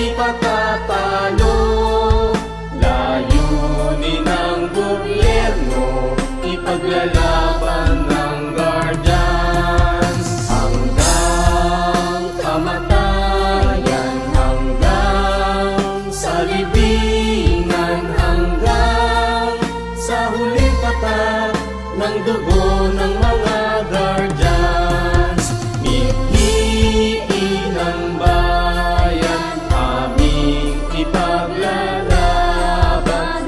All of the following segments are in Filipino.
di patatalo. Layunin ng gobyerno, ipaglalaban ng guardians. Hanggang kamatayan, hanggang sa libingan, hanggang sa huling patak ng dugo ng mga guardians. Mithiin ng bayan, aming ipaglalaban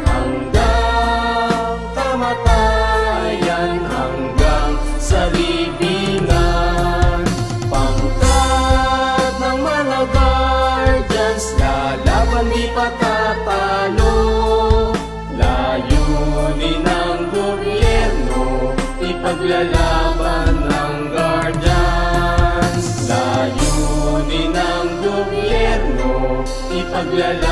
hanggang kamatayan, hanggang sa libingan. Pangkat ng mga guardians, lalaban di patatalo. Layunin ng gobyerno, ipaglalaban ng guardians. Layunin ng gobyerno, ipaglalaban